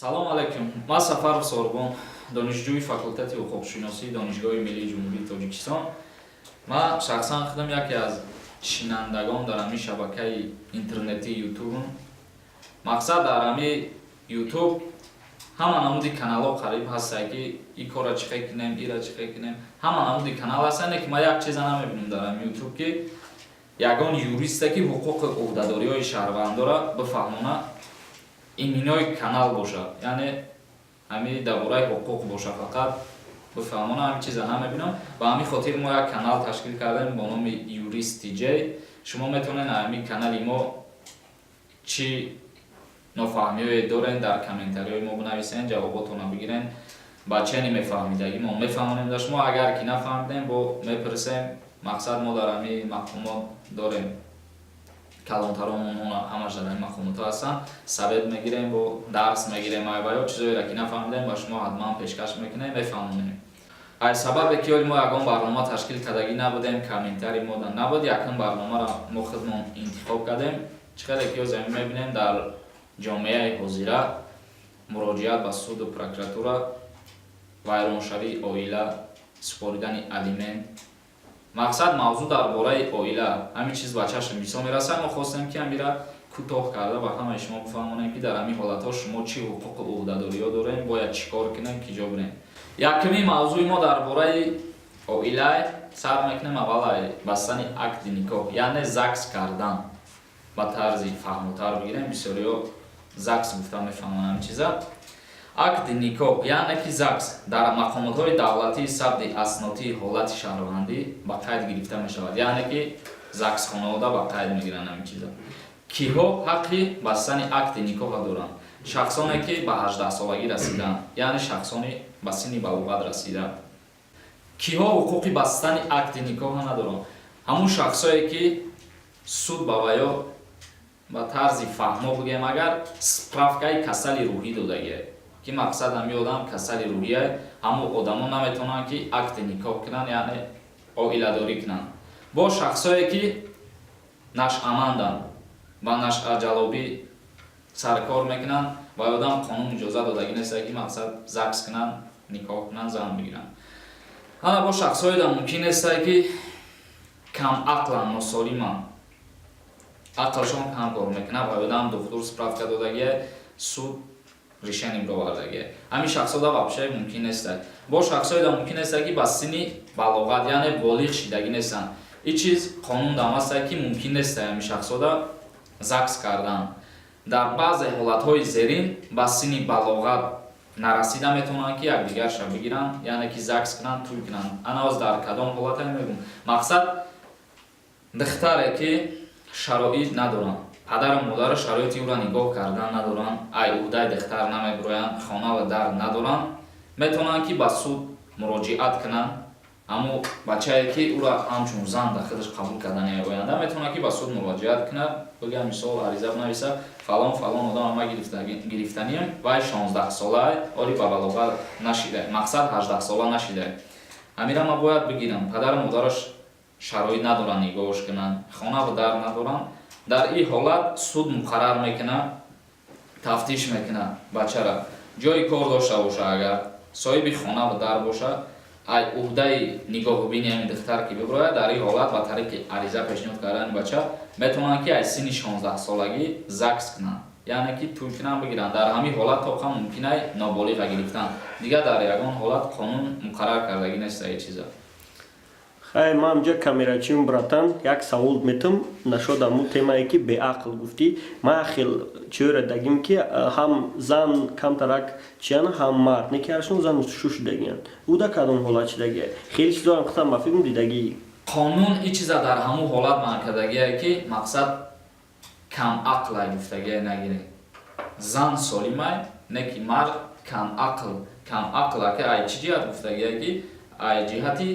Салом алайкум. Ман Сафаров Сорбон, донишҷӯи факултати ҳуқуқшиносии Донишгоҳи Миллии Ҷумҳурии Тоҷикистон. Ман шахсан худам яке аз шинандагон дар ҳамин шабакаи интернетии ютубам. Мақсад дар ҳамин ютуб ҳама намуди каналҳо қариб ҳастанд ки ин кора чӣ хел кунем, ира чӣ хел кунем. Ҳама намуди канал ҳастанд ки ман як чиза намебинам дар ҳамин ютуб ки ягон юристе ки ҳуқуқи уҳдадориҳои шаҳрвандора бифаҳмона иминой канал бошад, яъне ҳамин дар бораи ҳуқуқ бошад, фақат бифаҳмона ҳамин чиза намебинам. Ба ҳамин хотир мо як канал ташкил кардем бо номи Юрист TJ. Шумо метавонед ҳамин канали мо чӣ нофаҳмиҳое дорен дар комментариҳои мо бинависен, ҷавоботонро бигирен. Ба чӣ намефаҳмидаги мо мефаҳмонем дар шумо, агар ки нафаҳмидем бо мепурсем. Мақсад мо дар ҳамин мақомот дорем калонтаромон ҳамаш дар ҳамин мақомотҳо ҳастанд, сабед мегирем, бо дарс мегирем ва ё чизоеро ки нафаҳмидем ба шумо ҳатман пешкаш мекунем, мефаҳмонем. аз сабабе ки мо ягон барнома ташкил кардагӣ набудем, комментари мо набуд, якон барномаро мо худмон интихоб кардем. чӣ хеле ки замин мебинем дар ҷомеаи ҳозира муроҷиат ба суду прокуратура, вайроншавии оила, супоридани алимент. Мақсад мавзӯъ дар бораи оила ҳамин чиз ба чашм бисёр мерасад. Мо хостем ки ҳамира кӯтоҳ карда ба ҳамаи шумо бифаҳмонем ки дар ҳамин ҳолатҳо шумо чӣ ҳуқуқи уҳдадориҳо дорем, бояд чӣ кор кунем, ки ҷо бирем. Якумин мавзӯи мо дар бораи оила сар мекунем аввал бастани акди никоҳ, яъне ЗАГС кардан. Ба тарзи фаҳмотар бигирем, бисёриҳо ЗАГС гуфта мефаҳманд ҳамин чиза. Акди никоҳ яъне ки ЗАГС дар мақомотҳои давлатии сабти аснотии ҳолати шаҳрвандӣ ба қайд гирифта мешавад, яъне ки ЗАГСхонаҳода ба қайд мегиранд ҳамин чиза. Киҳо ҳаққи бастани акди никоҳа доранд? Шахсоне ки ба 18 солагӣ расиданд, яъне шахсони ба синни балоғат расиданд. Киҳо ҳуқуқи бастани акди никоҳа надоранд? Ҳамун шахсое ки суд ба ваё ба тарзи фаҳмо бигем агар справкаи касали рӯҳӣ додагиад, ки мақсад ҳамин одам касали рӯҳия, ҳамун одамон наметавонанд ки акди никоҳ кунанд, яъне оиладорӣ кунанд. Бо шахсое ки нашъаманданд, ба нашъаҷалобӣ саркор мекунанд, ва одам қонун иҷоза додагӣ нест ки мақсад ЗАГС кунанд, никоҳ кунанд, зан бигиранд. ҳана бо шахсоеда мумкин нест ки камақланд, носолиманд, ақлшон кам кор мекунад, ва одам духтур справка додагиа, суд решение бировардагиа. ҳамин шахсода вообще мумкин нест. Бо шахсоеда мумкин нест ки ба синни балоғат, яъне болиғ шидагӣ нестанд. ин чиз қонун дам аст ки мумкин нест ҳамин шахсода ЗАГС кардан. дар баъзе ҳолатҳои зерин ба синни балоғат нарасида метавонанд ки якдигарша бигиранд, яъне ки ЗАГС кунанд, тӯй кунанд. анаоз дар кадом ҳолата мегӯм? Мақсад духтаре ки шароит надоранд, падару модару шароити ӯро нигоҳ кардан надоранд, ай уҳдаи духтар намебироянд, хона ва дар надоранд, метавонанд ки ба суд муроҷиат кунанд. аммо бачае ки ӯро ҳамчун зан дар худаш қабул кардани оянда метавонад ки ба суд муроҷиат кунад, бигӯяд мисол ариза бинависа фалон фалон одам ама гирифтанiem, вай 16 сола оли ба балоғат нашида, мақсад 18 сола нашида. ҳамира ма бояд бигирам, падару модараш шароит надоранд нигоҳш кунанд, хона ва дар надоранд. дар ин ҳолат суд муқаррар мекунад, тафтиш мекунад бачара. ҷои кор дошта боша, агар соҳиби хона ва дар боша, ай уҳдаи нигоҳубини ҳамин духтар ки бибирояд, дар ин ҳолат ба тариқи ариза пешниҳод кардани бача метавонанд ки аз синни 16 солагӣ ЗАГС кунанд, яъне ки тӯй кунанд бигиранд. дар ҳамин ҳолат тоқа мумкин ай ноболиға гирифтан. дигар дар ягон ҳолат қонун муқаррар кардагӣ нест ин чиза. хай ма амҷа камерачиён братан як савол метам нашода мо темае ки беақл гуфтӣ. ма хел чӯра дагим ки ҳам зан камтарак чиян, ҳам мард не ки ҳаршон зан шуш дагиян. ӯ да кадом ҳолат чидагия? хеле чизоам хутам ба филм дидагӣ. қонун ин чиза дар ҳамун ҳолат ман кардагия ки мақсад камақлай гуфтагия нагирем. зан солимай, не ки мард камақл. камақла ки ай чӣ ҷиҳат гуфтагия ки ай ҷиҳати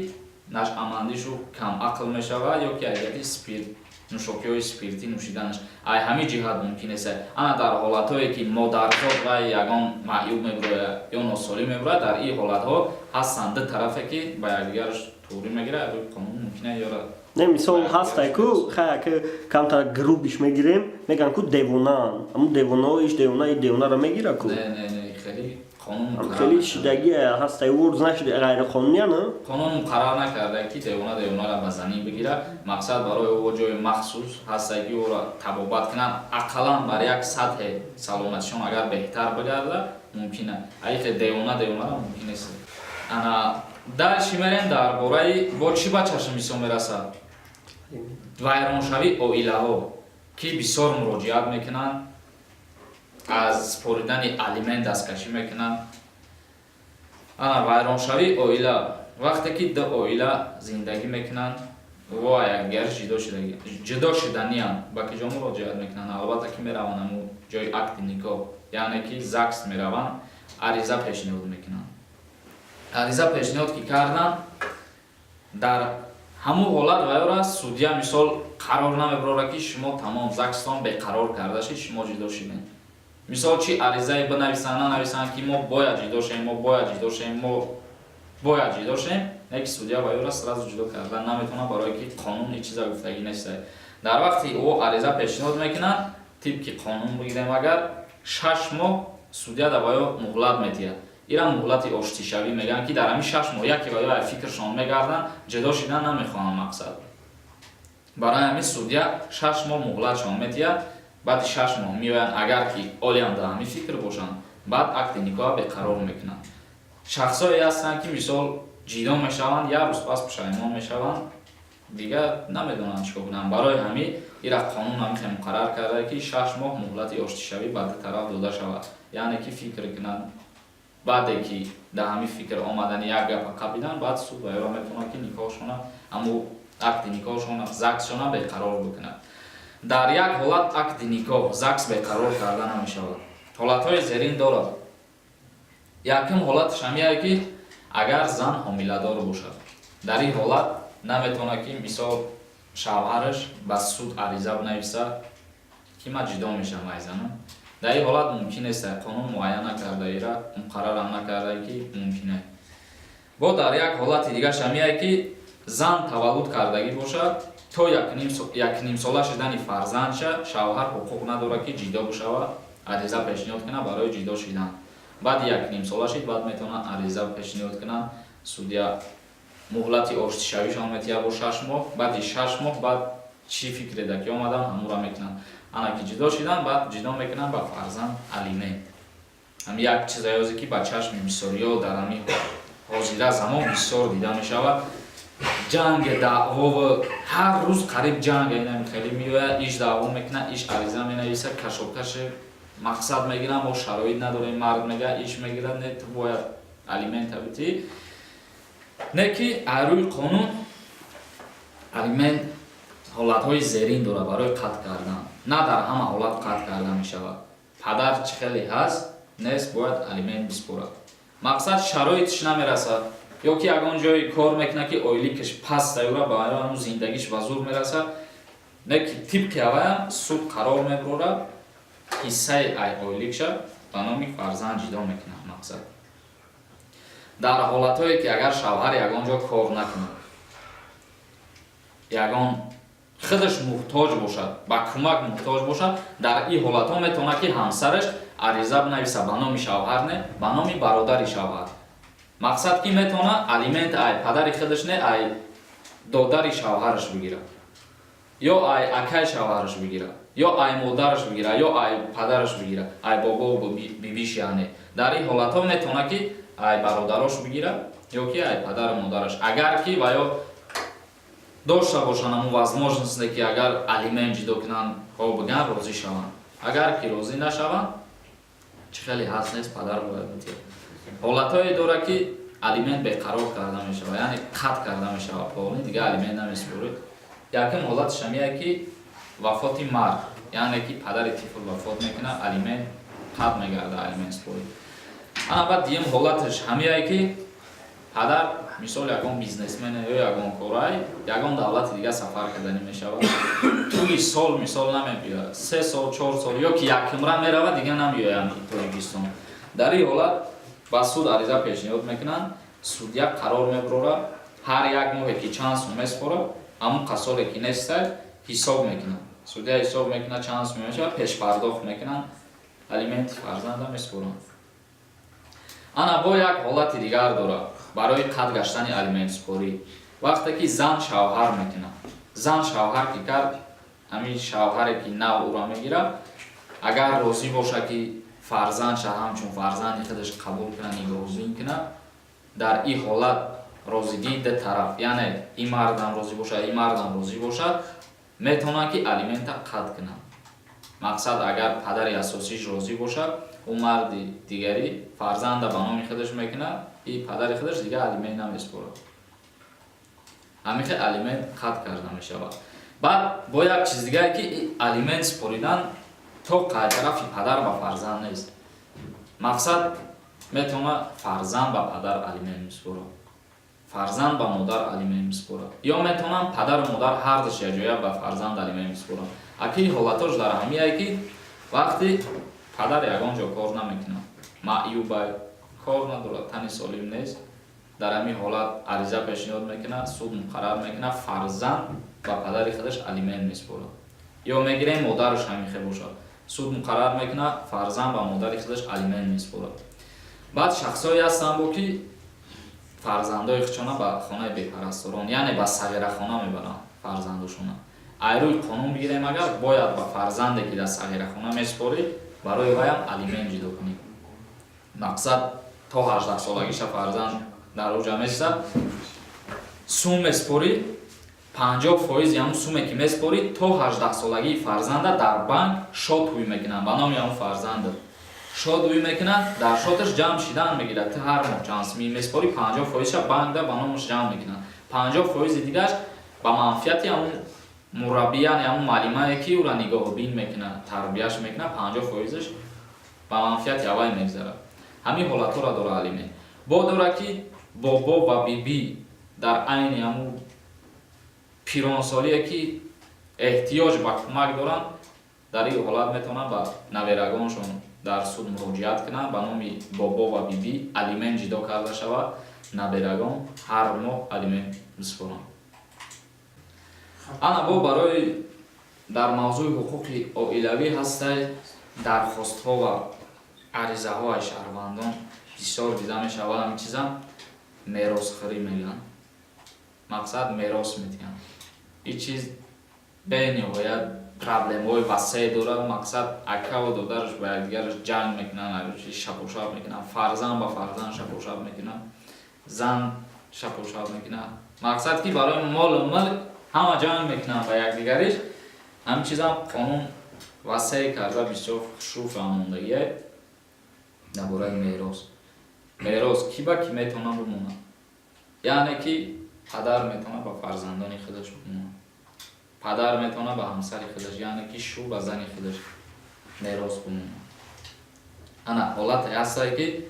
нашъамандишу камақл мешавад, ё ки ягати спирт, нӯшокиҳои спиртӣ нӯшиданаш, ай ҳамин ҷиҳат мумкин нест. ана дар ҳолатҳое ки модарзод ва ягон маъюб мебирояд ё носолим мебирояд, дар ин ҳолатҳо ҳастанд ду тарафе ки ба якдигараш турӣ мегирад. қонун мумкин аст ёра не мисол ҳастай ку хая ки камтар грубиш мегирем меган ку девонаан аму девонаиш девонаро мегира ку не хеле қонун хеле шидаги ҳастай урз нашуд ғайриқонунияна қонун муқаррар накарда ки девонаро ба занин бигира мақсад барои ӯ ҷои махсус ҳастай ки ӯро табобат кунад ақаллан бар як сатҳи саломатишон агар беҳтар бигарда мумкина айқи девонаро мумкин нест ана дальше мерем дар бораи бо чӣ ба чашм мисол мерасад вайроншавии оилаҳо ки бисёр муроҷиат мекунанд аз споридани алимент дасткашӣ мекунанд ана вайроншавии оила вақте ки ду оила зиндагӣ мекунанд ва якдигар ҷудо шуданиам ба киҷо муроҷиат мекунанд албатта ки мераванд аму ҷои акти никоҳ яъне ки ЗАГС мераванд ариза пешниҳод мекунанд ариза пешниҳод ки карданд дар ҳамун ҳолат вайора судя мисол қарор намебарорад ки шумо тамом ЗАГСтон беқарор карда шид шумо ҷудо шидем мисол чи аризае бинависанд нанависанд ки мо бояд ҷудо шем мо бояд ҷудо шем не ки судя вайора сразу ҷудо кардан наметавонад барое ки қонун ин чиза гуфтагӣ нест дар вақти ӯ ариза пешниҳод мекунад тибқи қонун бигирем агар 6 моҳ судя да ваё муҳлат метиҳад ира муҳлати оштишавӣ мегӯянд ки дар ҳамин 6 моҳ яке ваё фикршон мегарданд ҷудо шидан намехоҳанд мақсад барои ҳамин судя 6 моҳ муҳлатшон метиҳад баъди 6 моҳ меоянд агар ки олиам да ҳамин фикр бошанд баъд акти никоҳа беқарор мекунанд шахсое ҳастанд ки мисол ҷидо мешаванд як рӯз пас пушаймон мешаванд дигар намедонанд чӣ кор кунанд барои ҳамин ира қонун ҳамихе муқаррар карда ки 6 моҳ муҳлати оштишавӣ ба ду тараф дода шавад яъне ки фикр кунанд баъде ки дар ҳамин фикр омадани як гапа қабидан баъд суд вайро метавонад ки никоҳшона аму акти никоҳшона ЗАГСшона беқарор бикунад дар як ҳолат акти никоҳ ЗАГС беқарор карда намешавад ҳолатҳои зерин дорад якум ҳолаташ ҳамияе ки агар зан ҳомиладор бошад дар ин ҳолат наметавонад ки мисол шавҳараш ба суд ариза бинависад ки ман ҷудо мешавам аз занам дар ин ҳолат мумкин нест қонун муайян накарда ира муқаррарам накарда ки мумкин е бо дар як ҳолати дигараш ҳамияе ки зан таваллуд кардагӣ бошад то якним сола шудани фарзандша шавҳар ҳуқуқ надорад ки ҷидо бишавад ариза пешниҳод кунад барои ҷидо шудан баъди якним сола шид баъд метавонад ариза пешниҳод кунад судя муҳлати оштишавишон метиҳад бо 6 моҳ баъди 6 моҳ баъд чӣ фикреда ки омадан ҳамура мекунанд ана ки ҷудо шудан баъд ҷудо мекунанд ба фарзанд алимент ҳам як чизаёзе ки ба чашми мисориё дар ҳамин ҳозира замон бисёр дида мешавад ҷанг даъвову ҳар рӯз қариб ҷанг хеле меояд иш даъво мекунад иш ариза менависад кашокаши мақсад мегиранд мо шароит надорем мард мегӯяд иш мегирад не ту бояд алимент табитӣ не ки аз рӯи қонун алимент ҳолатҳои зерин дорад барои қатъ кардан на дар ҳама ҳолат қатъ карда мешавад падар чӣ хеле ҳаст нест бояд алимент биспорад мақсад шароитиш намерасад ё ки ягон ҷое кор мекунад ки оиликаш паст аюра ба ҳамун зиндагиш ба зур мерасад не ки тибқи аваям суд қарор мебарорад ҳиссаи оиликша ба номи фарзанд ҷидо мекунад мақсад дар ҳолатҳое ки агар шавҳар ягон ҷо кор накунад ягон худаш муҳтоҷ бошад ба кӯмак муҳтоҷ бошад дар ин ҳолатҳо метавонад ки ҳамсараш ариза бинависад ба номи шавҳар не ба номи бародари шавҳар мақсад ки метавонад алимент ай падари худаш не ай додари шавҳараш бигирад ё ай акаи шавҳараш бигирад ё ай модараш бигирад ё ай падараш бигирад ай бобо бибиш яъне дар ин ҳолатҳо метавонад ки ай бародарош бигирад ё ки ай падару модараш агар ки ваё дошта бошанд аму возможносте ки агар алимент ҷудо кунанд ҳо биган розӣ шаванд агар ки розӣ нашаванд чӣ хеле ҳаст нест падар бояд битиҳад ҳолатҳое дорад ки алимент беқарор карда мешавад яъне қатъ карда мешавад полни дигар алимент намеспоред якум ҳолаташ ҳамияе ки вафоти мард яъне ки падари тифл вафот мекунад алимент қатъ мегардад алимент според ана баъд диюм ҳолаташ ҳамияе ки падар мисол ягон бизнесмен ё ягон корай ягон давлати дигар сафар карданӣ мешавад тӯи сол мисол намебиёяд 3 сол 4 сол ё ки якумра меравад дигар намеояд тоҷикистон дар ин ҳолат ба суд ариза пешниҳод мекунанд судя қарор мебарорад ҳар як моҳе ки чанд сум меспорад همون قصوری که نیست حساب میکنن سودیا حساب میکنن چانس میشه پیش پرداخت میکنن الیمنت فرزند میسپرن انا با یک حالت دیگر داره برای قطع گشتن الیمنت سپاری وقتی که زن شوهر میکنه زن شوهر که کرد همین شوهری که نو او را میگیره اگر راضی باشه که فرزندش همچون فرزند خودش قبول کنه نگاهگزین کنه در این حالت راضیگی ده طرف یعنی این مردم راضی باشه این مردم راضی باشه میتونه که الیمنت قطع کنه مقصد اگر پدر اساسیش راضی باشه اون مرد دیگری فرزند به نام خودش میکنه این پدر خودش دیگه الیمنت نمیسپره همیشه الیمنت قطع کرده میشه بعد با یک چیز دیگه که الیمنت سپریدن تو قای طرف پدر با فرزند نیست مقصد میتونه فرزند با پدر الیمنت میسپره فرزند با مادر الیمنت میسپره یا میتونن پدر و مادر هر دوش یک جای با فرزند الیمنت میسپرن اکی حالتاش در همیه که وقتی پدر یگان جا کار نمیکنه معیوب کار نداره تنی سالم نیست در همین حالت عریضه پیشنهاد میکنه سود مقرر میکنه فرزند با پدر خودش الیمنت میسپره یا میگیره مادرش همیشه باشه سود مقرر میکنه فرزند با مادر خودش الیمنت میسپره بعد شخصایی هستن با که فرزندای خودشون با خانه بی‌پرستاران یعنی با صغیره خانه میبرن فرزندشون ایروی قانون بگیریم اگر باید با فرزندی که در صغیره خانه میسپاری برای وی هم الیمنت جدا کنیم مقصد تا 18 سالگیش فرزند در اوجا میسته سوم میسپاری 50% همون سومی که میسپاری تا 18 سالگی فرزند در بانک شاد توی میکنن به نام همون فرزند شاد توی میکنن در شاتش جمع شدن میگیره تا هر ماه چانس میسپاری 50% بانک در به نامش جمع میکنن 50% دیگرش با منفیتی همون مربی یعنی همون معلمه که او را نگاه بین میکنه تربیهش میکنه 50%ش با منفیت اوای میگذره همین حالت را داره الیمنت با داره که بابا و بیبی در عین همون پیرانسالی که احتیاج به کمک دارن در این حالت میتونن با نویرگانشون در سود مراجعت کنن به نام بابا و بیبی الیمنت جدا کرده شود نویرگان هر ماه الیمنت میسپرن انا با برای در موضوع حقوق عائلوی هسته درخواست ها و عریضه های شهروندان بسیار دیده می شود همین چیزا میراث خوری میگن مقصد میراث میتین این چیز به نهایت پرابلم های وسیع داره مقصد اکا و دادرش با یکدیگرش جنگ میکنن شپ و شاب میکنن فرزند با فرزند شپ و شاب میکنن زن شپ و شاب میکنن مقصد که برای مال و ملک همه جنگ میکنن با یکدیگرش همین چیزا قانون وسیع کرده بسیار خشوع فهماندگیه درباره میراث میراث کی با کی میتونه بمونه یعنی که پدر میتونه با فرزندان خودش بمونه پدر میتونه با همسر خودش یعنی که شو با زن خودش میراث بمونه انا حالت هسته که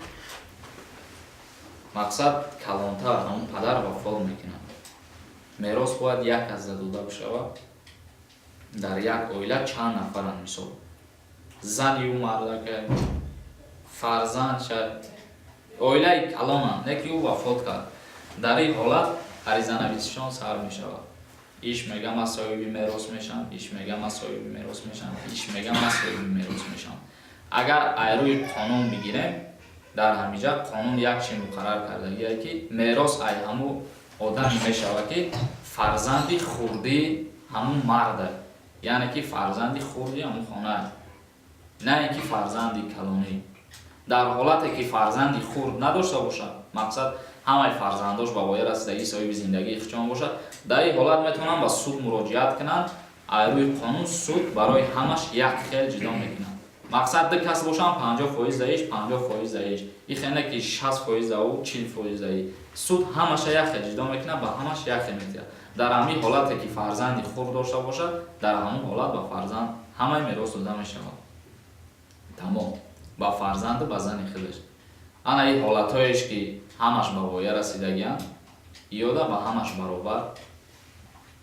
مقصد کلانتر همون پدر وفات میکنه میراث باید یک از داده بشود در یک عائله چند نفرن مثال زن و مرد که فرزند شد عائله کلانن یکی او وفات کرد در این حالت عریضه نویسیشان سر می شود ایش میگه ما صاحب میراث میشم ایش میگه ما صاحب میراث میشم ایش میگه ما صاحب میراث میشم اگر ایروی قانون بگیریم در همینجا قانون یک چیز مقرر کرده که میراث ای همو آدم میشود که فرزندی خوردی همون مرده یعنی که فرزندی خوردی همون خانه نه اینکه فرزندی کلانی در حالتی که فرزندی خورد نداشته باشد مقصد همه فرزنداش با باید رسیدگی صاحب زندگی خودشان باشد در این حالت میتونن با سود مراجعت کنن روی قانون سود برای همش یک خیل جدا میکنن مقصد ده کس باشن 50% دهیش 50% دهیش این خیلی که 60% ده و 40% دهی سود همش یک خیل جدا میکنن با همش یک خیل میتونه در همین حالتی که فرزندی خورد داشته باشد در همون حالت با فرزند همه میراث داده میشود تمام با فرزند و با زن خودش انا این حالتایش که همش با وایه رسیدگیان یاده با همش برابر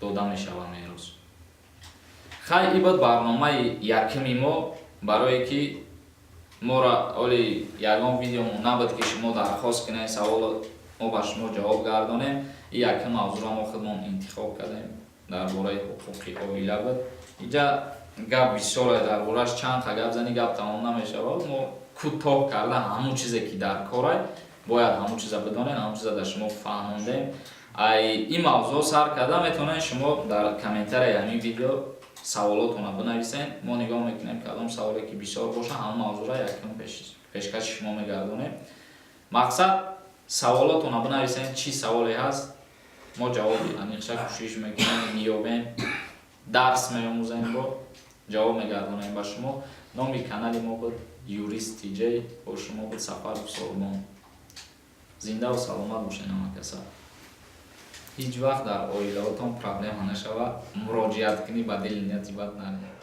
داده می شود میراث خیلی بود برنامه یکمی ما برای که ما را اولی یکم ویدیو نبود که شما درخواست کنید سوال ما با شما جواب گردانیم یکم موضوع را ما خودمون انتخاب کردیم дар бораи ҳуқуқи оила буд. Инҷа гап бисёре дар бораш чанд ха гап зани гап тамом намешавад. Мо кӯтоҳ карда ҳамун чизе ки дар корай бояд ҳамун чиза бидонем, ҳамун чиза дар шумо фаҳмондем. Ин мавзӯъ сар карда метавонед шумо дар комментарияи ҳамин видео саволотона бинависен. Мо нигоҳ мекунем кадом саволе ки бисёр боша ҳамон мавзӯъра якум пешкаши шумо мегардонем. Мақсад саволотона бинависен, чӣ саволе ҳаст мо ҷавоби аниқша кӯшиш мекунем биёбем, дарс меомӯзем, бо ҷавоб мегардонем ба шумо. Номи канали мо буд Юрист TJ, бо шумо буд Сафаров Сорбон. Зиндаву саломат бошед намакаса. ҳеҷ вақт дар оилаотон проблема нашава, муроҷиат кунӣ ба дили нятибат наред.